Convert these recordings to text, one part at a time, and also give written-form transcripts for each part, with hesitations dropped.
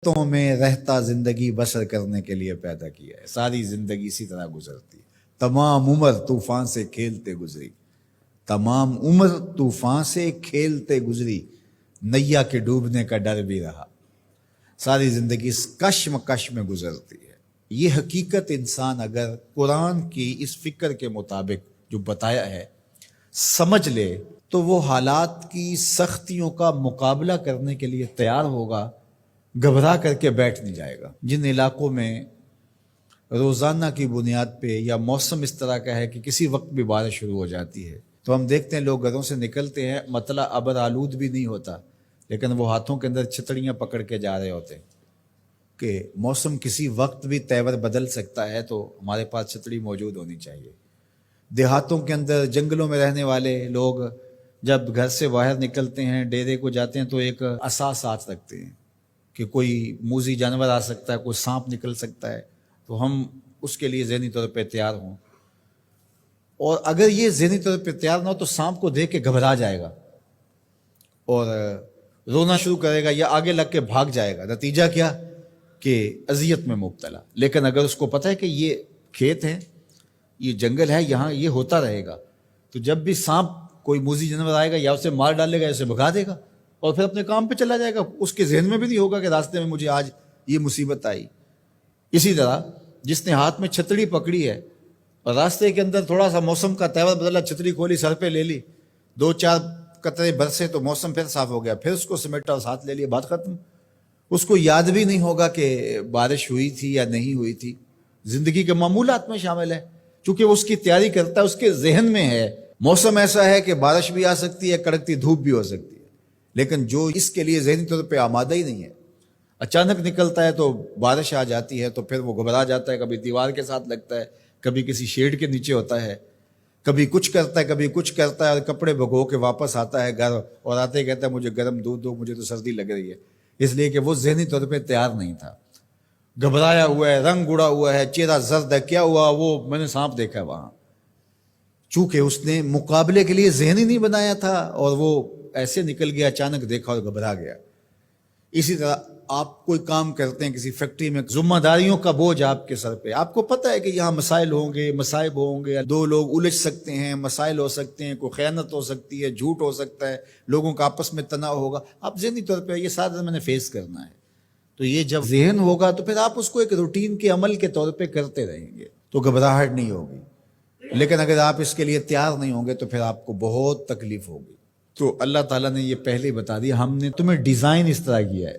خطوں میں رہتا زندگی بسر کرنے کے لیے پیدا کیا ہے، ساری زندگی اسی طرح گزرتی ہے۔ تمام عمر طوفان سے کھیلتے گزری، تمام عمر طوفان سے کھیلتے گزری، نیا کے ڈوبنے کا ڈر بھی رہا، ساری زندگی اس کشمکش میں گزرتی ہے۔ یہ حقیقت انسان اگر قرآن کی اس فکر کے مطابق جو بتایا ہے سمجھ لے تو وہ حالات کی سختیوں کا مقابلہ کرنے کے لیے تیار ہوگا، گھبرا کر کے بیٹھ نہیں جائے گا۔ جن علاقوں میں روزانہ کی بنیاد پہ یا موسم اس طرح کا ہے کہ کسی وقت بھی بارش شروع ہو جاتی ہے، تو ہم دیکھتے ہیں لوگ گھروں سے نکلتے ہیں، مطلع ابر آلود بھی نہیں ہوتا، لیکن وہ ہاتھوں کے اندر چھتریاں پکڑ کے جا رہے ہوتے ہیں کہ موسم کسی وقت بھی تیور بدل سکتا ہے، تو ہمارے پاس چھتری موجود ہونی چاہیے۔ دیہاتوں کے اندر جنگلوں میں رہنے والے لوگ جب گھر سے باہر نکلتے ہیں، ڈیرے کو جاتے ہیں، تو ایک عصا ساتھ رکھتے ہیں کہ کوئی موذی جانور آ سکتا ہے، کوئی سانپ نکل سکتا ہے، تو ہم اس کے لیے ذہنی طور پہ تیار ہوں۔ اور اگر یہ ذہنی طور پہ تیار نہ ہو تو سانپ کو دیکھ کے گھبرا جائے گا اور رونا شروع کرے گا یا آگے لگ کے بھاگ جائے گا، نتیجہ کیا کہ اذیت میں مبتلا۔ لیکن اگر اس کو پتہ ہے کہ یہ کھیت ہے، یہ جنگل ہے، یہاں یہ ہوتا رہے گا، تو جب بھی سانپ کوئی موذی جانور آئے گا یا اسے مار ڈالے گا یا اسے بھگا دے گا اور پھر اپنے کام پہ چلا جائے گا، اس کے ذہن میں بھی نہیں ہوگا کہ راستے میں مجھے آج یہ مصیبت آئی۔ اسی طرح جس نے ہاتھ میں چھتری پکڑی ہے اور راستے کے اندر تھوڑا سا موسم کا تیور بدلا، چھتری کھولی، سر پہ لے لی، 2-4 قطرے برسے تو موسم پھر صاف ہو گیا، پھر اس کو سمیٹا اور ساتھ لے لیا، بات ختم۔ اس کو یاد بھی نہیں ہوگا کہ بارش ہوئی تھی یا نہیں ہوئی تھی، زندگی کے معمولات میں شامل ہے، چونکہ وہ اس کی تیاری کرتا ہے، اس کے ذہن میں ہے موسم ایسا ہے کہ بارش بھی آ سکتی ہے، کڑکتی دھوپ بھی ہو سکتی ہے، لیکن جو اس کے لیے ذہنی طور پہ آمادہ ہی نہیں ہے، اچانک نکلتا ہے تو بارش آ جاتی ہے تو پھر وہ گھبرا جاتا ہے، کبھی دیوار کے ساتھ لگتا ہے، کبھی کسی شیڈ کے نیچے ہوتا ہے، کبھی کچھ کرتا ہے، کبھی کچھ کرتا ہے، اور کپڑے بھگو کے واپس آتا ہے گھر، اور آتے ہی کہتا ہے مجھے گرم دودھ دو، مجھے تو سردی لگ رہی ہے، اس لیے کہ وہ ذہنی طور پہ تیار نہیں تھا، گھبرایا ہوا ہے، رنگ اڑا ہوا ہے، چہرہ زرد ہے، کیا ہوا؟ وہ میں نے سانپ دیکھا ہے وہاں، چونکہ اس نے مقابلے کے لیے ذہن ہی نہیں بنایا تھا اور وہ ایسے نکل گیا، اچانک دیکھا اور گھبرا گیا۔ اسی طرح آپ کوئی کام کرتے ہیں کسی فیکٹری میں، ذمہ داریوں کا بوجھ آپ کے سر پہ، آپ کو پتہ ہے کہ یہاں مسائل ہوں گے، مصائب ہوں گے، 2 لوگ الجھ سکتے ہیں، مسائل ہو سکتے ہیں، کوئی خیانت ہو سکتی ہے، جھوٹ ہو سکتا ہے، لوگوں کا آپس میں تناؤ ہوگا، آپ ذہنی طور پہ یہ سارا میں نے فیس کرنا ہے، تو یہ جب ذہن ہوگا تو پھر آپ اس کو ایک روٹین کے عمل کے طور پہ کرتے رہیں گے تو گھبراہٹ نہیں ہوگی۔ لیکن اگر آپ اس کے لیے تیار نہیں ہوں گے تو پھر آپ کو بہت تکلیف ہوگی۔ تو اللہ تعالیٰ نے یہ پہلے ہی بتا دیا، ہم نے تمہیں ڈیزائن اس طرح کیا ہے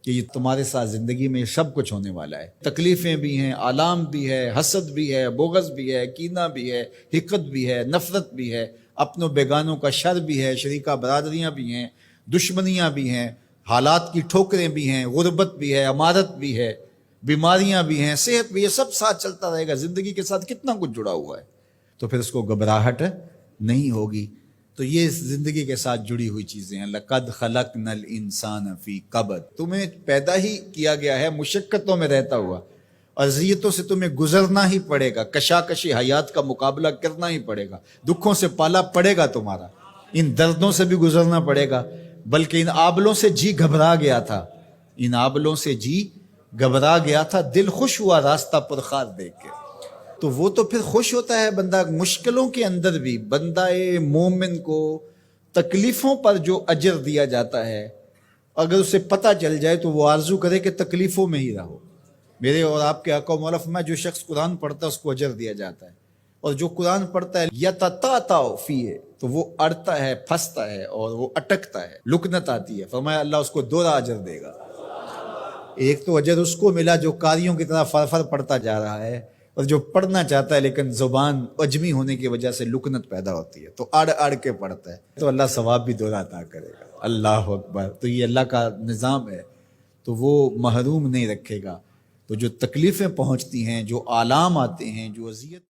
کہ یہ تمہارے ساتھ زندگی میں سب کچھ ہونے والا ہے، تکلیفیں بھی ہیں، آلام بھی ہے، حسد بھی ہے، بغض بھی ہے، کینہ بھی ہے، حقد بھی ہے، نفرت بھی ہے، اپنوں بیگانوں کا شر بھی ہے، شریکہ برادریاں بھی ہیں، دشمنیاں بھی ہیں، حالات کی ٹھوکریں بھی ہیں، غربت بھی ہے، امارت بھی ہے، بیماریاں بھی ہیں، صحت بھی ہے، سب ساتھ چلتا رہے گا، زندگی کے ساتھ کتنا کچھ جڑا ہوا ہے، تو پھر اس کو گھبراہٹ نہیں ہوگی۔ تو یہ زندگی کے ساتھ جڑی ہوئی چیزیں ہیں، لَقَدْ خَلَقْنَا الْإِنسَانَ فِي قَبْضٍ، تمہیں پیدا ہی کیا گیا ہے مشقتوں میں رہتا ہوا، اذیتوں سے تمہیں گزرنا ہی پڑے گا، کشاکشی حیات کا مقابلہ کرنا ہی پڑے گا، دکھوں سے پالا پڑے گا تمہارا، ان دردوں سے بھی گزرنا پڑے گا، بلکہ ان آبلوں سے جی گھبرا گیا تھا، ان آبلوں سے جی گھبرا گیا تھا، دل خوش ہوا راستہ پرخار دیکھ کے۔ تو وہ تو پھر خوش ہوتا ہے بندہ مشکلوں کے اندر بھی، بندہ مومن کو تکلیفوں پر جو اجر دیا جاتا ہے اگر اسے پتہ چل جائے تو وہ آرزو کرے کہ تکلیفوں میں ہی رہو۔ میرے اور آپ کے آقا و مولا فرمایا جو شخص قرآن پڑھتا ہے اس کو اجر دیا جاتا ہے، اور جو قرآن پڑھتا ہے یتتعتع فیہ، تو وہ اڑتا ہے، پھنستا ہے اور وہ اٹکتا ہے، لکنت آتی ہے، فرمایا اللہ اس کو 2 اجر دے گا۔ ایک تو اجر اس کو ملا جو قاریوں کی طرح فر پڑھتا جا رہا ہے، اور جو پڑھنا چاہتا ہے لیکن زبان عجمی ہونے کی وجہ سے لکنت پیدا ہوتی ہے تو اڑ کے پڑھتا ہے، تو اللہ ثواب بھی 2 عطا کرے گا۔ اللہ اکبر! تو یہ اللہ کا نظام ہے، تو وہ محروم نہیں رکھے گا۔ تو جو تکلیفیں پہنچتی ہیں، جو آلام آتے ہیں، جو اذیت